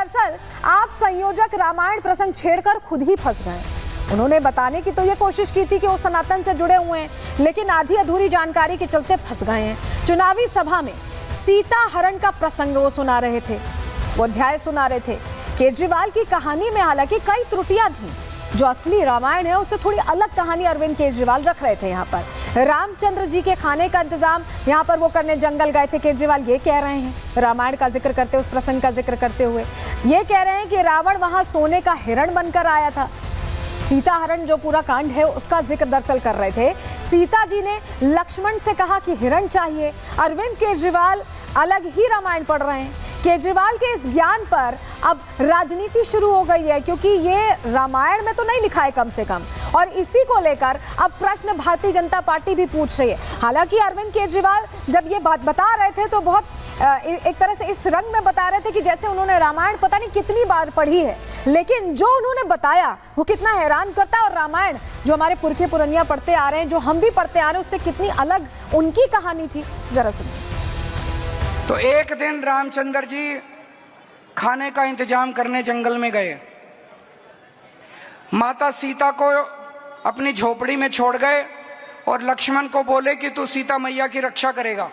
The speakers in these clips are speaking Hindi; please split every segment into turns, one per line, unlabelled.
दरअसल आप संयोजक रामायण प्रसंग छेड़कर खुद ही फंस गए। उन्होंने बताने की तो ये कोशिश की थी कि वो सनातन से जुड़े हुए हैं, लेकिन आधी अधूरी जानकारी के चलते फंस गए हैं। चुनावी सभा में सीता हरण का प्रसंग वो सुना रहे थे, वो अध्याय सुना रहे थे। केजरीवाल की कहानी में हालांकि कई त्रुटियां थी। जो असली रामायण है उससे थोड़ी अलग कहानी अरविंद केजरीवाल रख रहे थे। यहाँ पर रामचंद्र जी के खाने का इंतजाम यहाँ पर वो करने जंगल गए थे। केजरीवाल ये कह रहे हैं, रामायण का जिक्र करते, उस प्रसंग का जिक्र करते हुए ये कह रहे हैं कि रावण वहां सोने का हिरण बनकर आया था। सीता हरण जो पूरा कांड है उसका जिक्र दरअसल कर रहे थे। सीता जी ने लक्ष्मण से कहा कि हिरण चाहिए। अरविंद केजरीवाल अलग ही रामायण पढ़ रहे हैं। केजरीवाल के इस ज्ञान पर अब राजनीति शुरू हो गई है, क्योंकि ये रामायण में तो नहीं लिखा है कम से कम, और इसी को लेकर अब प्रश्न भारतीय जनता पार्टी भी पूछ रही है। हालांकि अरविंद केजरीवाल जब ये बात बता रहे थे तो बहुत एक तरह से इस रंग में बता रहे थे कि जैसे उन्होंने रामायण पता नहीं कितनी बार पढ़ी है, लेकिन जो उन्होंने बताया वो कितना हैरान करता है। और रामायण जो हमारे पुरखे पुरनिया पढ़ते आ रहे हैं, जो हम भी पढ़ते आ रहे हैं, उससे कितनी अलग उनकी कहानी थी, जरा सुनिए।
तो एक दिन रामचंद्र जी खाने का इंतजाम करने जंगल में गए। माता सीता को अपनी झोपड़ी में छोड़ गए और लक्ष्मण को बोले कि तू सीता मैया की रक्षा करेगा।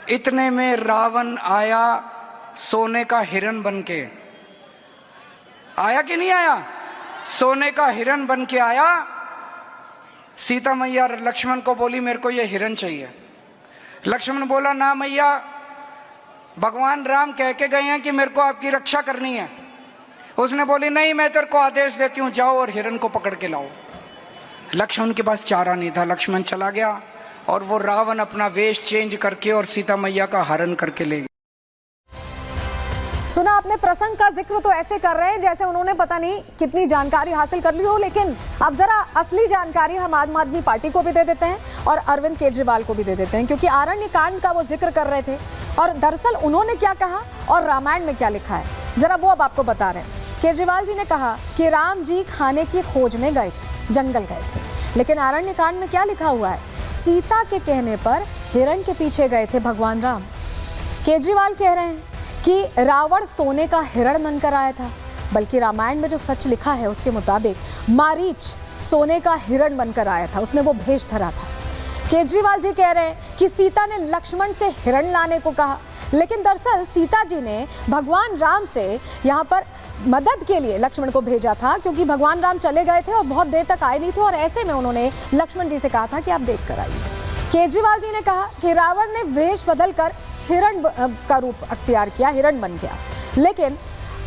इतने में रावण आया सोने का हिरण बनके। आया कि नहीं आया? सोने का हिरण बनके आया। सीता मैया लक्ष्मण को बोली मेरे को ये हिरण चाहिए। लक्ष्मण बोला ना मैया, भगवान राम कह के गए हैं कि मेरे को आपकी रक्षा करनी है। उसने बोली नहीं, मैं तेरे को आदेश देती हूं, जाओ और हिरण को पकड़ के लाओ। लक्ष्मण के पास चारा नहीं था। लक्ष्मण चला गया और वो रावण अपना वेश चेंज करके और सीता मैया का हरण करके ले गया।
सुना आपने, प्रसंग का जिक्र तो ऐसे कर रहे हैं जैसे उन्होंने पता नहीं कितनी जानकारी हासिल कर ली हो, लेकिन अब जरा असली जानकारी हम आम आदमी पार्टी को भी दे देते हैं और अरविंद केजरीवाल को भी दे देते हैं, क्योंकि आरण्य कांड का वो जिक्र कर रहे थे और दरअसल उन्होंने क्या कहा और रामायण में क्या लिखा है, जरा वो अब आपको बता रहे हैं। केजरीवाल जी ने कहा कि राम जी खाने की खोज में गए थे, जंगल गए थे, लेकिन आरण्य कांड में क्या लिखा हुआ है? सीता के कहने पर हिरण के पीछे गए थे भगवान राम। केजरीवाल कह रहे हैं कि रावण सोने का हिरण बनकर आया था, बल्कि रामायण में जो सच लिखा है उसके मुताबिक मारीच सोने का हिरण बनकर आया था, उसने वो भेष धरा था। केजरीवाल जी कह रहे हैं कि सीता ने लक्ष्मण से हिरण लाने को कहा, लेकिन दरअसल सीता जी ने भगवान राम से यहाँ पर मदद के लिए लक्ष्मण को भेजा था, क्योंकि भगवान राम चले गए थे और बहुत देर तक आए नहीं थे, और ऐसे में उन्होंने लक्ष्मण जी से कहा था कि आप देख कर आइए। केजरीवाल जी ने कहा कि रावण ने वेश बदलकर हिरण का रूप अख्तियार किया, हिरण बन गया, लेकिन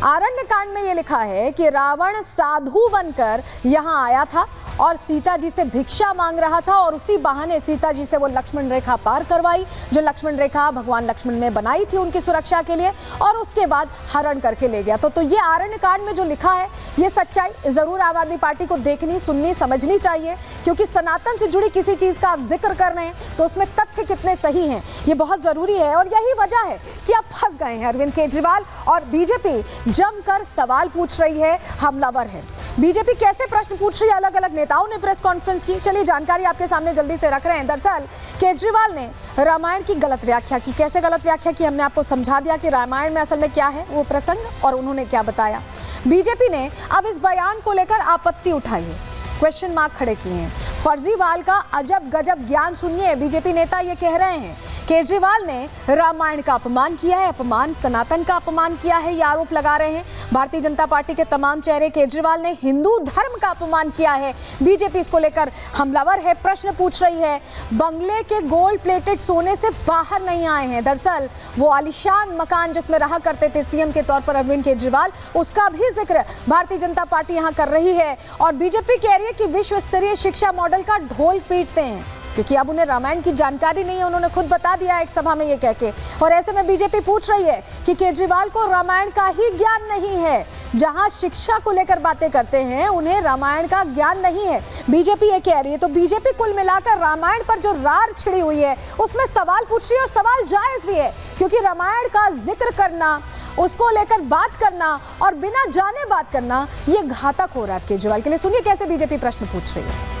आरण्य कांड में ये लिखा है कि रावण साधु बनकर यहाँ आया था और सीता जी से भिक्षा मांग रहा था, और उसी बहाने सीता जी से वो लक्ष्मण रेखा पार करवाई, जो लक्ष्मण रेखा भगवान लक्ष्मण ने बनाई थी उनकी सुरक्षा के लिए, और उसके बाद हरण करके ले गया। तो ये आरण्य कांड में जो लिखा है ये सच्चाई जरूर आम आदमी पार्टी को देखनी, सुननी, समझनी चाहिए, क्योंकि सनातन से जुड़ी किसी चीज का आप जिक्र कर रहे हैं तो उसमें तथ्य कितने सही हैं ये बहुत जरूरी है। और यही वजह है कि आप फंस गए हैं अरविंद केजरीवाल, और बीजेपी जमकर सवाल पूछ रही है, हमलावर है। बीजेपी कैसे प्रश्न पूछ रही है? अलग अलग नेताओं ने प्रेस कॉन्फ्रेंस की, चलिए जानकारी आपके सामने जल्दी से रख रहे हैं। दरअसल केजरीवाल ने रामायण की गलत व्याख्या की। कैसे गलत व्याख्या की, हमने आपको समझा दिया कि रामायण में असल में क्या है वो प्रसंग और उन्होंने क्या बताया। बीजेपी ने अब इस बयान को लेकर आपत्ति उठाई है, क्वेश्चन मार्क खड़े किए हैं। फर्जीवाल का अजब गजब ज्ञान सुनिए, बीजेपी नेता ये कह रहे हैं केजरीवाल ने रामायण का अपमान किया है, अपमान सनातन का अपमान किया है, ये आरोप लगा रहे हैं भारतीय जनता पार्टी के तमाम चेहरे। केजरीवाल ने हिंदू धर्म का अपमान किया है, बीजेपी इसको लेकर हमलावर है, प्रश्न पूछ रही है। बंगले के गोल्ड प्लेटेड सोने से बाहर नहीं आए हैं, दरअसल वो आलीशान मकान जिसमें रहा करते थे सीएम के तौर पर अरविंद केजरीवाल, उसका भी जिक्र भारतीय जनता पार्टी यहाँ कर रही है। और बीजेपी कह रही है कि विश्व स्तरीय शिक्षा मॉडल का ढोल पीटते हैं, क्योंकि अब उन्हें रामायण की जानकारी नहीं है, उन्होंने खुद बता दिया एक सभा में ये कह के। और ऐसे में बीजेपी पूछ रही है कि केजरीवाल को रामायण का ही ज्ञान नहीं है, जहां शिक्षा को लेकर बातें करते हैं उन्हें रामायण का ज्ञान नहीं है, बीजेपी ये कह रही है। तो बीजेपी कुल मिलाकर रामायण पर जो रार छिड़ी हुई है उसमें सवाल पूछ रही है, और सवाल जायज भी है, क्योंकि रामायण का जिक्र करना, उसको लेकर बात करना और बिना जाने बात करना ये घातक हो रहा है केजरीवाल के लिए। सुनिए कैसे बीजेपी प्रश्न पूछ रही है।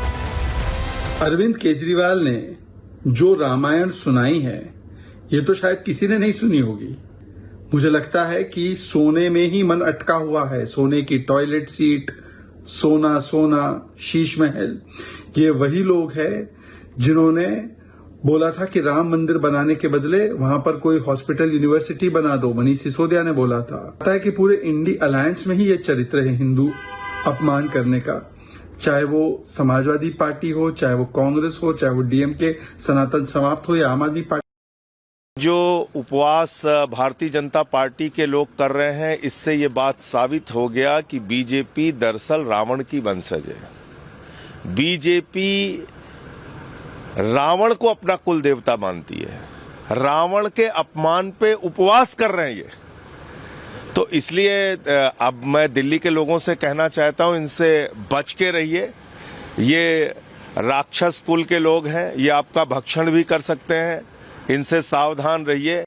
अरविंद केजरीवाल ने जो रामायण सुनाई है ये तो शायद किसी ने नहीं सुनी होगी। मुझे लगता है कि सोने में ही मन अटका हुआ है। सोने की टॉयलेट सीट, सोना सोना, शीश महल, ये वही लोग हैं जिन्होंने बोला था कि राम मंदिर बनाने के बदले वहां पर कोई हॉस्पिटल, यूनिवर्सिटी बना दो। मनीष सिसोदिया ने बोला था। पता है कि पूरे इंडी अलायंस में ही ये चरित्र है हिंदू अपमान करने का, चाहे वो समाजवादी पार्टी हो, चाहे वो कांग्रेस हो, चाहे वो डीएमके सनातन समाप्त हो या आम आदमी पार्टी।
जो उपवास भारतीय जनता पार्टी के लोग कर रहे हैं, इससे ये बात साबित हो गया कि बीजेपी दरअसल रावण की वंशज है। बीजेपी रावण को अपना कुल देवता मानती है। रावण के अपमान पे उपवास कर रहे हैं ये। तो इसलिए अब मैं दिल्ली के लोगों से कहना चाहता हूं, इनसे बच के रहिए। ये राक्षस कुल के लोग हैं, ये आपका भक्षण भी कर सकते हैं, इनसे सावधान रहिए।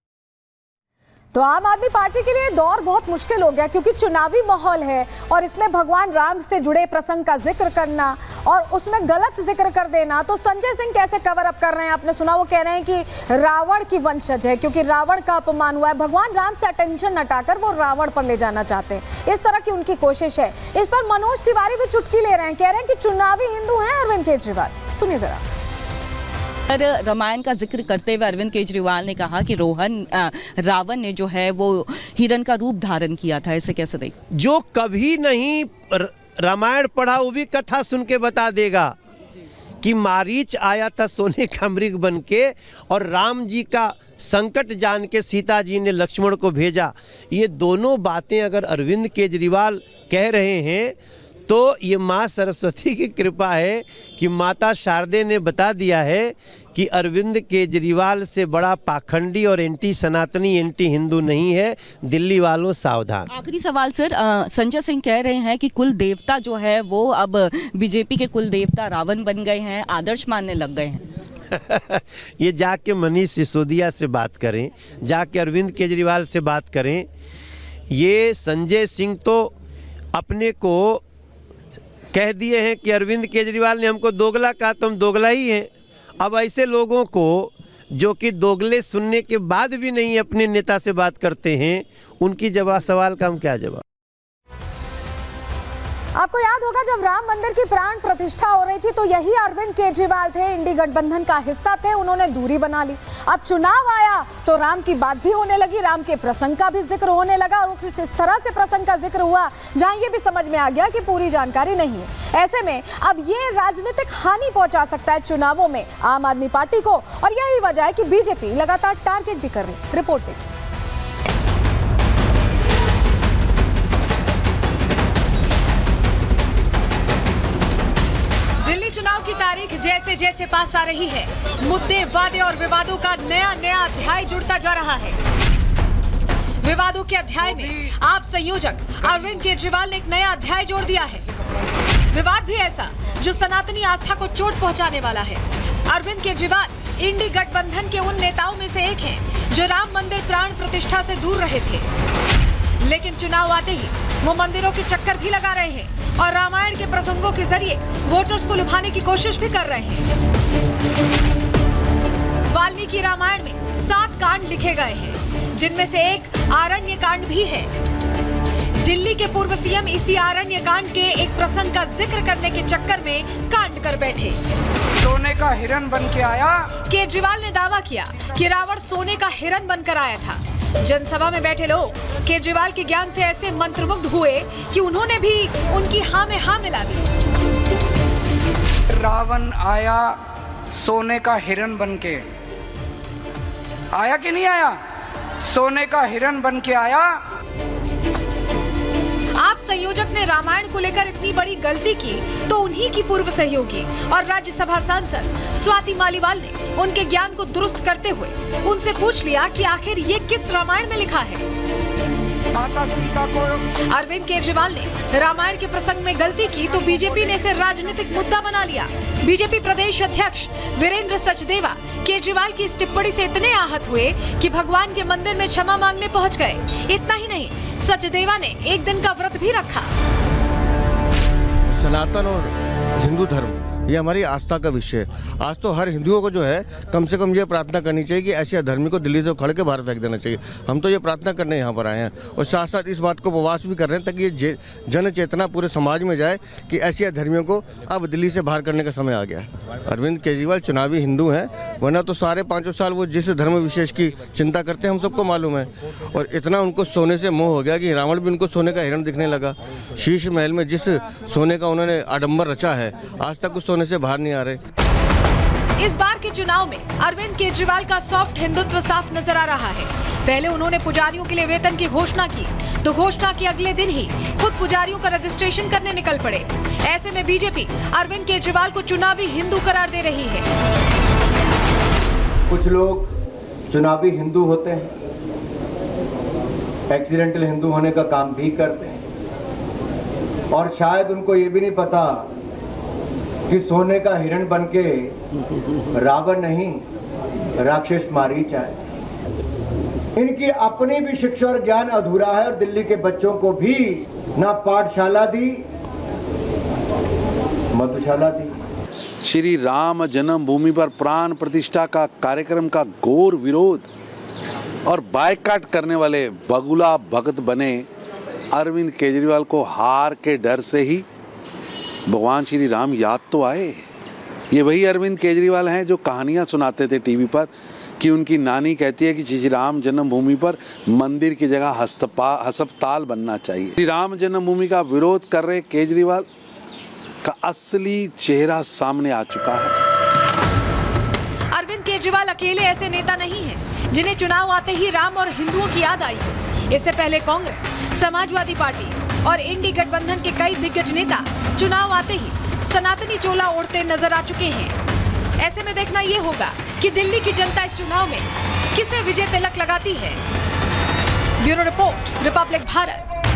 तो आम आदमी पार्टी के लिए दौर बहुत मुश्किल हो गया, क्योंकि चुनावी माहौल है और इसमें भगवान राम से जुड़े प्रसंग का जिक्र करना और उसमें गलत जिक्र कर देना। तो संजय सिंह कैसे कवर अप कर रहे हैं? आपने सुना, वो कह रहे हैं कि रावण की वंशज है क्योंकि रावण का अपमान हुआ है। भगवान राम से अटेंशन हटाकर वो रावण पर ले जाना चाहते हैं, इस तरह की उनकी कोशिश है। इस पर मनोज तिवारी भी चुटकी ले रहे हैं, कह रहे हैं कि चुनावी हिंदू हैं अरविंद केजरीवाल। सुनिए जरा।
रामायण का जिक्र करते हुए अरविंद केजरीवाल ने कहा कि रावण ने जो है वो हिरण का रूप धारण किया था। इसे कैसे देख?
जो कभी नहीं रामायण पढ़ा वो भी कथा सुन के बता देगा कि मारीच आया था सोने का मृग बन के और राम जी का संकट जान के सीता जी ने लक्ष्मण को भेजा। ये दोनों बातें अगर अरविंद केजरीवाल कह रहे हैं तो ये माँ सरस्वती की कृपा है कि माता शारदे ने बता दिया है कि अरविंद केजरीवाल से बड़ा पाखंडी और एंटी सनातनी, एंटी हिंदू नहीं है। दिल्ली वालों सावधान। आखिरी सवाल सर, संजय सिंह कह रहे हैं कि कुल देवता जो है वो अब बीजेपी के कुल देवता रावण बन गए हैं, आदर्श मानने लग गए हैं। ये जाके मनीष सिसोदिया से बात करें, जाके अरविंद केजरीवाल से बात करें। ये संजय सिंह तो अपने को कह दिए हैं कि अरविंद केजरीवाल ने हमको दोगला कहा तो हम दोगला ही हैं। अब ऐसे लोगों को जो कि दोगले सुनने के बाद भी नहीं अपने नेता से बात करते हैं, उनकी सवाल का हम क्या जवाब?
आपको याद होगा जब राम मंदिर की प्राण प्रतिष्ठा हो रही थी तो यही अरविंद केजरीवाल थे, इंडी गठबंधन का हिस्सा थे, उन्होंने दूरी बना ली। अब चुनाव आया तो राम की बात भी होने लगी, राम के प्रसंग का भी जिक्र होने लगा और कुछ इस तरह से प्रसंग का जिक्र हुआ जहां ये भी समझ में आ गया कि पूरी जानकारी नहीं है। ऐसे में अब ये राजनीतिक हानि पहुंचा सकता है चुनावों में आम आदमी पार्टी को, और यही वजह है कि बीजेपी लगातार टारगेट भी कर रही। रिपोर्ट देखिए।
चुनाव की तारीख जैसे जैसे पास आ रही है, मुद्दे, वादे और विवादों का नया नया अध्याय जुड़ता जा रहा है। विवादों के अध्याय में आप संयोजक अरविंद केजरीवाल ने एक नया अध्याय जोड़ दिया है। विवाद भी ऐसा जो सनातनी आस्था को चोट पहुंचाने वाला है। अरविंद केजरीवाल इंडी गठबंधन के उन नेताओं में से एक हैं जो राम मंदिर प्राण प्रतिष्ठा से दूर रहे थे, लेकिन चुनाव आते ही वो मंदिरों के चक्कर भी लगा रहे हैं और रामायण के प्रसंगों के जरिए वोटर्स को लुभाने की कोशिश भी कर रहे हैं। वाल्मीकि रामायण में 7 कांड लिखे गए हैं, जिनमें से एक आरण्य कांड भी है। दिल्ली के पूर्व सीएम इसी आरण्य कांड के एक प्रसंग का जिक्र करने के चक्कर में कांड कर बैठे।
सोने का हिरण बन के आया।
केजरीवाल ने दावा किया कि रावण सोने का हिरण बनकर आया था। जनसभा में बैठे लोग केजरीवाल के ज्ञान से ऐसे मंत्रमुग्ध हुए कि उन्होंने भी उनकी हाँ में हाँ मिला दी।
रावण आया सोने का हिरण बन के आया कि नहीं आया? सोने का हिरण बन के आया।
आप संयोजक ने रामायण को लेकर इतनी बड़ी गलती की तो उन्हीं की पूर्व सहयोगी और राज्यसभा सांसद स्वाति मालीवाल ने उनके ज्ञान को दुरुस्त करते हुए उनसे पूछ लिया कि आखिर ये किस रामायण में लिखा है।
माता सीता को
अरविंद केजरीवाल ने रामायण के प्रसंग में गलती की तो बीजेपी ने इसे राजनीतिक मुद्दा बना लिया। बीजेपी प्रदेश अध्यक्ष वीरेंद्र सचदेवा केजरीवाल की इस टिप्पणी से इतने आहत हुए कि भगवान के मंदिर में क्षमा मांगने पहुंच गए। इतना ही नहीं, सचदेवा ने एक दिन का व्रत भी रखा।
सनातन और हिंदू धर्म ये हमारी आस्था का विषय है। आज तो हर हिंदुओं को जो है कम से कम ये प्रार्थना करनी चाहिए कि ऐसे अधर्मी को दिल्ली से उखाड़ के बाहर फेंक देना चाहिए। हम तो ये प्रार्थना करने यहाँ पर आए हैं और साथ साथ इस बात को उपवास भी कर रहे हैं ताकि ये जन चेतना पूरे समाज में जाए कि ऐसे अधर्मियों को अब दिल्ली से बाहर करने का समय आ गया है। अरविंद केजरीवाल चुनावी हिंदू हैं, वरना तो सारे 5 साल वो जिस धर्म विशेष की चिंता करते हैं हम सबको मालूम है। और इतना उनको सोने से मोह हो गया कि रावण भी उनको सोने का हिरण दिखने लगा। शीश महल में जिस सोने का उन्होंने आडंबर रचा है, आज तक उस सोने से बाहर नहीं आ रहे।
इस बार के चुनाव में अरविंद केजरीवाल का सॉफ्ट हिंदुत्व साफ नजर आ रहा है। पहले उन्होंने पुजारियों के लिए वेतन की घोषणा की, तो घोषणा के अगले दिन ही खुद पुजारियों का रजिस्ट्रेशन करने निकल पड़े। ऐसे में बीजेपी अरविंद केजरीवाल को चुनावी हिंदू करार दे रही है।
कुछ लोग चुनावी हिंदू होते हैं, एक्सीडेंटल हिंदू होने का काम भी करते हैं और शायद उनको ये भी नहीं पता कि सोने का हिरण बनके रावण नहीं राक्षस मारीच आए। इनकी अपनी भी शिक्षा और ज्ञान अधूरा है और दिल्ली के बच्चों को भी ना पाठशाला दी मधुशाला दी।
श्री राम जन्मभूमि पर प्राण प्रतिष्ठा का कार्यक्रम का घोर विरोध और बायकॉट करने वाले बगुला भगत बने अरविंद केजरीवाल को हार के डर से ही भगवान श्री राम याद तो आए। ये वही अरविंद केजरीवाल हैं जो कहानियां सुनाते थे टीवी पर कि उनकी नानी कहती है कि श्री राम जन्मभूमि पर मंदिर की जगह अस्पताल बनना चाहिए। श्री राम जन्मभूमि का विरोध कर रहे केजरीवाल का असली चेहरा सामने आ चुका है।
अरविंद केजरीवाल अकेले ऐसे नेता नहीं हैं जिन्हें चुनाव आते ही राम और हिंदुओं की याद आई। इससे पहले कांग्रेस, समाजवादी पार्टी और इंडी गठबंधन के कई दिग्गज नेता चुनाव आते ही सनातनी चोला ओढ़ते नजर आ चुके हैं। ऐसे में देखना ये होगा कि दिल्ली की जनता इस चुनाव में किसे विजय तिलक लगाती है। Bureau report, Republic Bharat.